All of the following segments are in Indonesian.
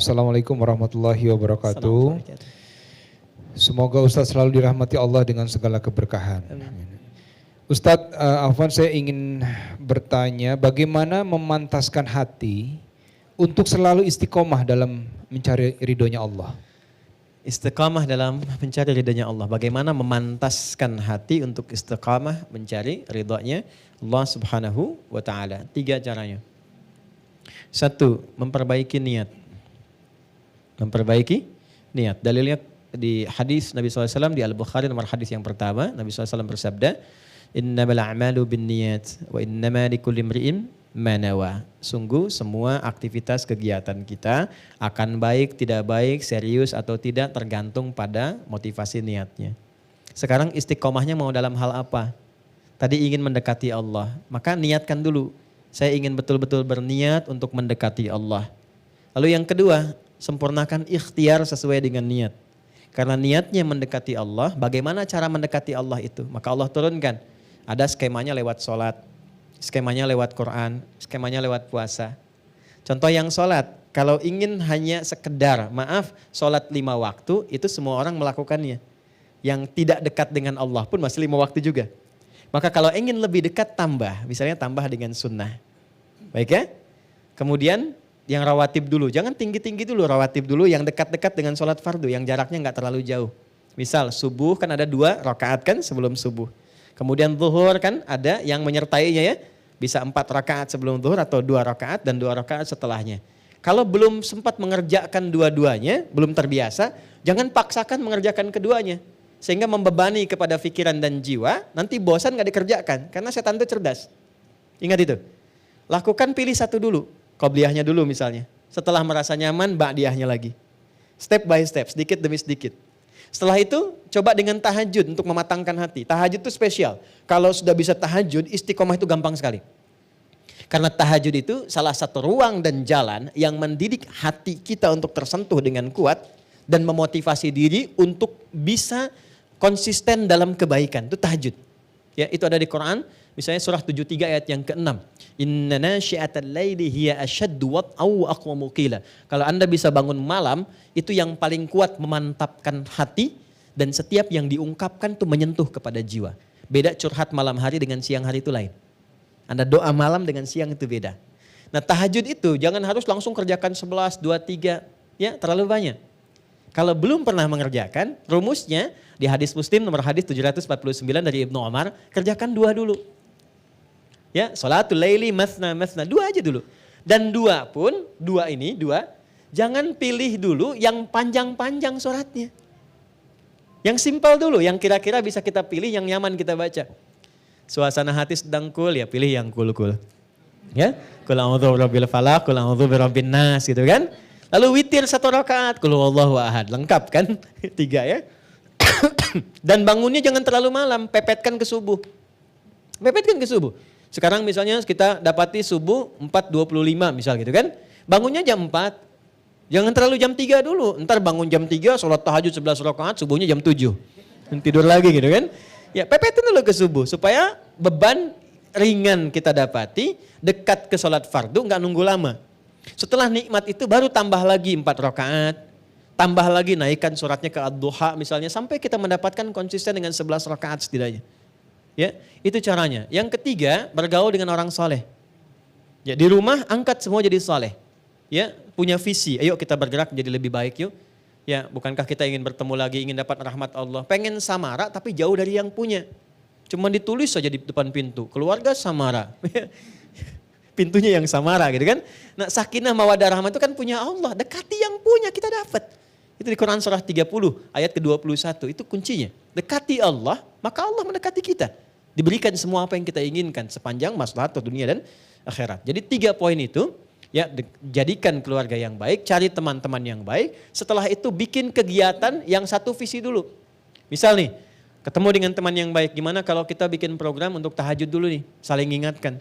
Assalamualaikum warahmatullahi wabarakatuh. Semoga Ustadz selalu dirahmati Allah dengan segala keberkahan. Ustadz, Afwan, saya ingin bertanya bagaimana memantaskan hati untuk selalu istiqomah dalam mencari ridhonya Allah. Istiqamah dalam mencari ridhonya Allah. Bagaimana memantaskan hati untuk istiqamah mencari ridhonya Allah Subhanahu wa taala. 3 caranya. 1, memperbaiki niat. Memperbaiki niat. Dalilnya di hadis Nabi SAW di Al-Bukhari nomor hadis yang pertama, Nabi SAW bersabda, "Innamal a'malu binniyat wa innama likulli imri'in ma nawa." Sungguh semua aktivitas kegiatan kita akan baik, tidak baik, serius atau tidak tergantung pada motivasi niatnya. Sekarang istiqomahnya mau dalam hal apa? Tadi ingin mendekati Allah, maka niatkan dulu. Saya ingin betul-betul berniat untuk mendekati Allah. Lalu yang kedua, sempurnakan ikhtiar sesuai dengan niat. Karena niatnya mendekati Allah, bagaimana cara mendekati Allah itu? Maka Allah turunkan. Ada skemanya lewat sholat, skemanya lewat Quran, skemanya lewat puasa. Contoh yang sholat, kalau ingin hanya sekedar, sholat 5 waktu, itu semua orang melakukannya. Yang tidak dekat dengan Allah pun masih 5 waktu juga. Maka kalau ingin lebih dekat tambah, misalnya tambah dengan sunnah. Baik ya? Kemudian yang rawatib dulu, jangan tinggi-tinggi dulu, rawatib dulu yang dekat-dekat dengan sholat fardu, yang jaraknya nggak terlalu jauh. Misal subuh kan ada 2 rakaat kan sebelum subuh. Kemudian zuhur kan ada yang menyertainya ya, bisa 4 rakaat sebelum zuhur atau 2 rakaat dan 2 rakaat setelahnya. Kalau belum sempat mengerjakan dua-duanya, belum terbiasa, jangan paksakan mengerjakan keduanya. Sehingga membebani kepada pikiran dan jiwa, nanti bosan nggak dikerjakan, karena setan itu cerdas. Ingat itu. Lakukan pilih satu dulu, qobliyahnya dulu misalnya. Setelah merasa nyaman, ba'diyahnya lagi. Step by step, sedikit demi sedikit. Setelah itu, coba dengan tahajud untuk mematangkan hati. Tahajud itu spesial. Kalau sudah bisa tahajud, istiqomah itu gampang sekali. Karena tahajud itu salah satu ruang dan jalan yang mendidik hati kita untuk tersentuh dengan kuat dan memotivasi diri untuk bisa konsisten dalam kebaikan. Itu tahajud. Ya, itu ada di Quran. Misalnya surah 73 ayat yang ke-6. Inna nasyi'atal laili hiya asyaddu wat'aw wa aqwamu qila. Kalau Anda bisa bangun malam, itu yang paling kuat memantapkan hati dan setiap yang diungkapkan itu menyentuh kepada jiwa. Beda curhat malam hari dengan siang hari itu lain. Anda doa malam dengan siang itu beda. Nah, tahajud itu jangan harus langsung kerjakan 11, 2, 3, ya terlalu banyak. Kalau belum pernah mengerjakan, rumusnya di hadis Muslim nomor hadis 749 dari Ibnu Umar, kerjakan 2 dulu. Ya, sholatul laili masna, 2 aja dulu. Dan 2 pun, 2 jangan pilih dulu yang panjang-panjang suratnya. Yang simpel dulu, yang kira-kira bisa kita pilih, yang nyaman kita baca. Suasana hati sedang cool, ya pilih yang cool-cool. Ya, qul a'udzu birabbil falaq, qul a'udzu birabbin nas gitu kan. Lalu witir 1 rakaat, qul huwallahu ahad, lengkap kan? 3 ya. Dan bangunnya jangan terlalu malam, pepetkan ke subuh. Pepetkan ke subuh. Sekarang misalnya kita dapati subuh 4.25 misal gitu kan. Bangunnya jam 4. Jangan terlalu jam 3 dulu. Ntar bangun jam 3, sholat tahajud 11 rakaat, subuhnya jam 7. Tidur lagi gitu kan. Ya pepetin dulu ke subuh supaya beban ringan kita dapati, dekat ke sholat fardu, nggak nunggu lama. Setelah nikmat itu baru tambah lagi 4 rakaat. Tambah lagi naikkan suratnya ke ad-duha misalnya. Sampai kita mendapatkan konsisten dengan 11 rakaat setidaknya. Ya, itu caranya. Yang ketiga, bergaul dengan orang soleh. Ya, di rumah angkat semua jadi soleh. Ya, punya visi. Ayo kita bergerak menjadi lebih baik yuk. Ya, bukankah kita ingin bertemu lagi, ingin dapat rahmat Allah. Pengen samara tapi jauh dari yang punya. Cuma ditulis saja di depan pintu. Keluarga samara. Pintunya yang samara gitu kan. Nah, sakinah mawaddah rahmah itu kan punya Allah. Dekati yang punya kita dapat. Itu di Quran surah 30 ayat ke-21. Itu kuncinya. Dekati Allah, maka Allah mendekati kita. Diberikan semua apa yang kita inginkan sepanjang maslahat dunia dan akhirat. Jadi 3 poin itu, ya jadikan keluarga yang baik, cari teman-teman yang baik. Setelah itu bikin kegiatan yang satu visi dulu. Misal nih, ketemu dengan teman yang baik, gimana kalau kita bikin program untuk tahajud dulu nih, saling ingatkan.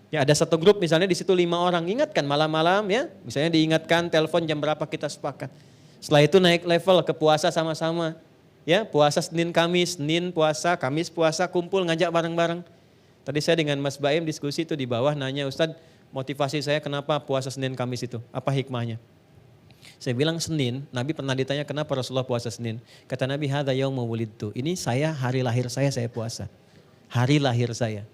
Ya ada satu grup misalnya di situ 5 orang, ingatkan malam-malam ya, misalnya diingatkan telepon jam berapa kita sepakat. Setelah itu naik level ke puasa sama-sama. Ya, puasa Senin Kamis, Senin puasa, Kamis puasa, kumpul ngajak bareng-bareng. Tadi saya dengan Mas Baim diskusi itu di bawah nanya, Ustadz motivasi saya kenapa puasa Senin Kamis itu? Apa hikmahnya? Saya bilang Senin, Nabi pernah ditanya kenapa Rasulullah puasa Senin. Kata Nabi, hadza yauma wulidtu. Ini hari lahir saya puasa. Hari lahir saya.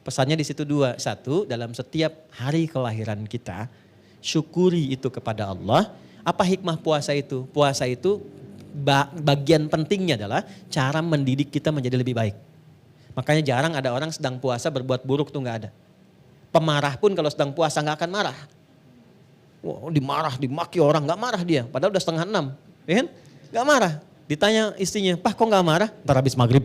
Pesannya di situ dua. Satu, dalam setiap hari kelahiran kita, syukuri itu kepada Allah. Apa hikmah puasa itu? Puasa itu bagian pentingnya adalah cara mendidik kita menjadi lebih baik. Makanya jarang ada orang sedang puasa berbuat buruk tuh nggak ada. Pemarah pun kalau sedang puasa nggak akan marah. Wah, dimaki orang nggak marah dia. Padahal udah 5:30, ya kan? Nggak marah. Ditanya istrinya, Pak kok nggak marah? Ntar habis maghrib.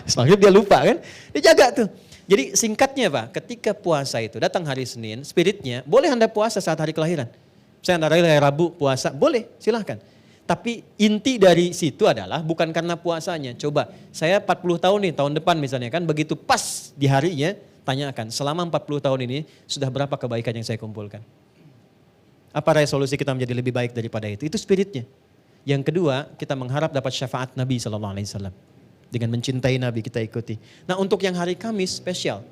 Habis maghrib dia lupa kan? Dia jaga tuh. Jadi singkatnya Pak, ketika puasa itu datang hari Senin, spiritnya boleh Anda puasa saat hari kelahiran. Misalnya Anda hari Rabu puasa, boleh silahkan. Tapi inti dari situ adalah bukan karena puasanya. Coba saya 40 tahun nih tahun depan misalnya kan, begitu pas di harinya tanyakan selama 40 tahun ini sudah berapa kebaikan yang saya kumpulkan. Apa resolusi kita menjadi lebih baik daripada itu? Itu spiritnya. Yang kedua, kita mengharap dapat syafaat Nabi SAW. Dengan mencintai Nabi kita ikuti. Nah untuk yang hari Kamis spesial.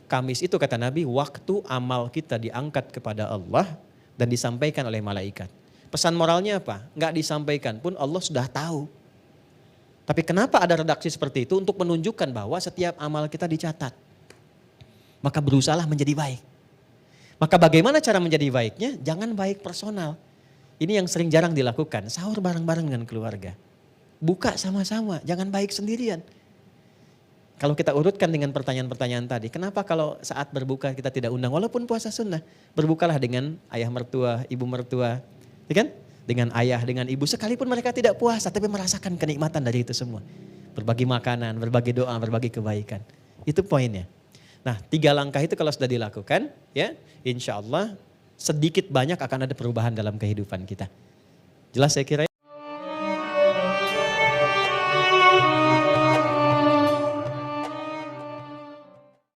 Kamis itu kata Nabi, waktu amal kita diangkat kepada Allah dan disampaikan oleh malaikat. Pesan moralnya apa? Enggak disampaikan pun Allah sudah tahu. Tapi kenapa ada redaksi seperti itu? Untuk menunjukkan bahwa setiap amal kita dicatat. Maka berusahalah menjadi baik. Maka bagaimana cara menjadi baiknya? Jangan baik personal. Ini yang sering jarang dilakukan. Sahur bareng-bareng dengan keluarga. Buka sama-sama, jangan baik sendirian. Kalau kita urutkan dengan pertanyaan-pertanyaan tadi, kenapa kalau saat berbuka kita tidak undang? Walaupun puasa sunnah, berbukalah dengan ayah mertua, ibu mertua. Ya kan? Dengan ayah, dengan ibu, sekalipun mereka tidak puasa, tapi merasakan kenikmatan dari itu semua. Berbagi makanan, berbagi doa, berbagi kebaikan. Itu poinnya. Nah 3 langkah itu kalau sudah dilakukan, ya insya Allah sedikit banyak akan ada perubahan dalam kehidupan kita. Jelas saya kira.